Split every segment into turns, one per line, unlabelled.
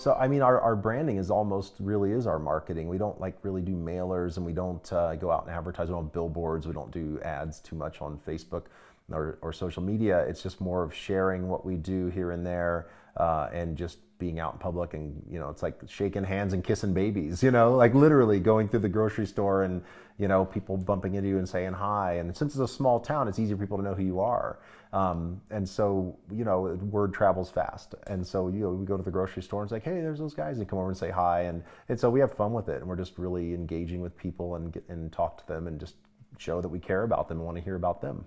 So I mean, our branding is almost really is our marketing. We don't like really do mailers, and we don't go out and advertise. We don't have billboards. We don't do ads too much on Facebook or social media. It's just more of sharing what we do here and there, and just being out in public. And it's like shaking hands and kissing babies. Like literally going through the grocery store and people bumping into you and saying hi. And since it's a small town, it's easier for people to know who you are. And so, word travels fast. And so, we go to the grocery store and it's like, hey, there's those guys, and come over and say hi. And so we have fun with it, and we're just really engaging with people and talk to them and just show that we care about them and want to hear about them.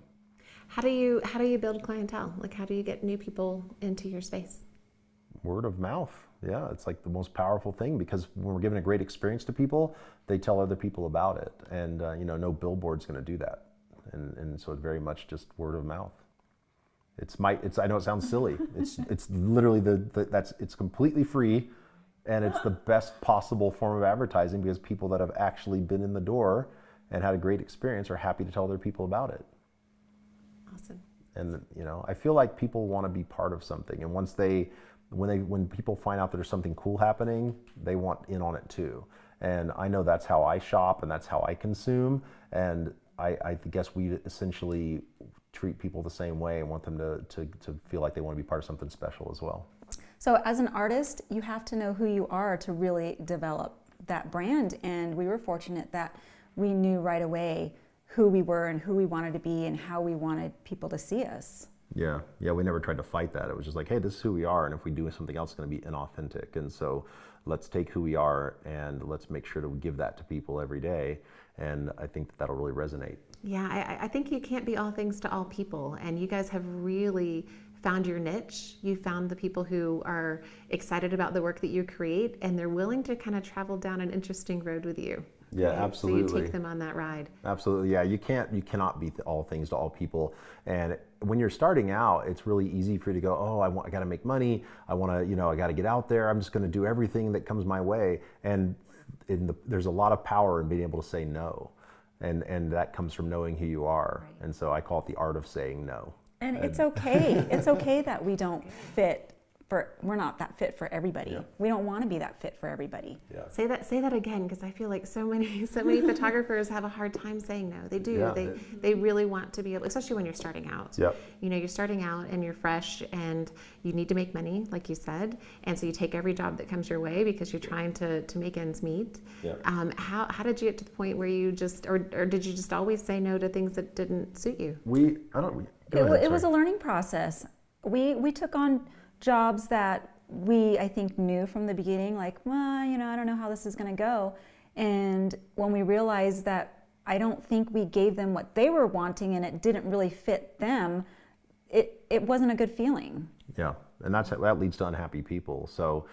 How do you build clientele? Like, how do you get new people into your space?
Word of mouth. Yeah, it's like the most powerful thing, because when we're giving a great experience to people, they tell other people about it. And, no billboard's going to do that. And so it's very much just word of mouth. I know it sounds silly. It's literally it's completely free, and it's the best possible form of advertising, because people that have actually been in the door and had a great experience are happy to tell other people about it.
Awesome.
And I feel like people want to be part of something, and when people find out that there's something cool happening, they want in on it too. And I know that's how I shop, and that's how I consume. And I guess we essentially treat people the same way and want them to feel like they want to be part of something special as well.
So as an artist, you have to know who you are to really develop that brand. And we were fortunate that we knew right away who we were and who we wanted to be and how we wanted people to see us.
Yeah, we never tried to fight that. It was just like, hey, this is who we are, and if we do something else, it's going to be inauthentic. And so let's take who we are and let's make sure to give that to people every day. And I think that'll really resonate.
Yeah, I think you can't be all things to all people, and you guys have really found your niche. You found the people who are excited about the work that you create, and they're willing to kind of travel down an interesting road with you.
Yeah, right? Absolutely.
So you take them on that ride.
Absolutely, yeah. You cannot be all things to all people. And when you're starting out, it's really easy for you to go, oh, I got to make money. I want to, I got to get out there. I'm just going to do everything that comes my way. And there's a lot of power in being able to say no. And that comes from knowing who you are. Right. And so I call it the art of saying no.
And it's okay. It's okay that we don't fit. We're not that fit for everybody. Yeah. We don't want to be that fit for everybody.
Yeah.
Say that again, because I feel like so many photographers have a hard time saying no. They do. Yeah. They really want to be able, especially when you're starting out.
Yep.
You're starting out and you're fresh and you need to make money, like you said, and so you take every job that comes your way because you're trying to make ends meet.
Yep.
How did you get to the point where you just or did you just always say no to things that didn't suit you?
It was a learning process. We took on jobs that I think knew from the beginning, like, well, I don't know how this is going to go. And when we realized that I don't think we gave them what they were wanting and it didn't really fit them, it wasn't a good feeling.
Yeah, and that leads to unhappy people. So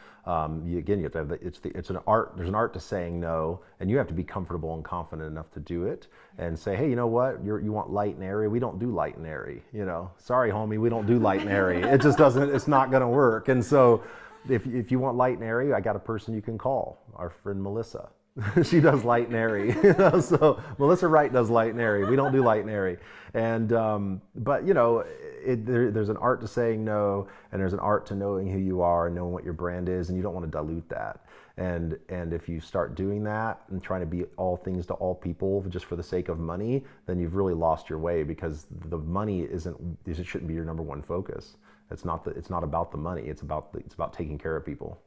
you have to have it's an art. There's an art to saying no, and you have to be comfortable and confident enough to do it and say, hey, you know what? You want light and airy? We don't do light and airy. Sorry, homie, we don't do light and airy. It just doesn't. It's not going to work. And so, if you want light and airy, I got a person you can call. Our friend Melissa. She does light and airy. So Melissa Wright does light and airy. We don't do light and airy. And but there's an art to saying no, and there's an art to knowing who you are and knowing what your brand is, and you don't want to dilute that. And if you start doing that and trying to be all things to all people just for the sake of money, then you've really lost your way, because the money shouldn't be your number one focus. It's not about the money. It's about taking care of people.